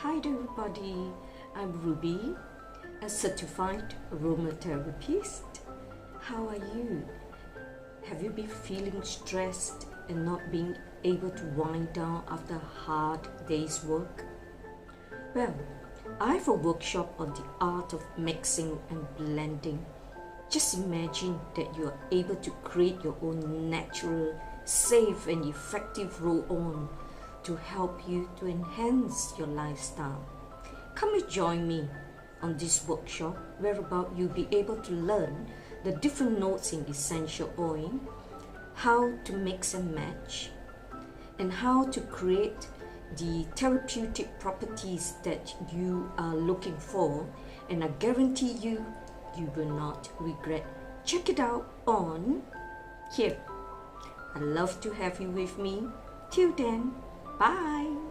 Hi everybody, I'm Ruby, a certified aromatherapist. How are you? Have you been feeling stressed and not being able to wind down after a hard day's work? Well, I have a workshop on the art of mixing and blending. Just imagine that you are able to create your own natural, safe and effective roll-on to help you to enhance your lifestyle. Come and join me on this workshop whereabout you'll be able to learn the different notes in essential oil, how to mix and match, and how to create the therapeutic properties that you are looking for, and I guarantee you will not regret. Check it out on here. I'd love to have you with me. Till then, bye.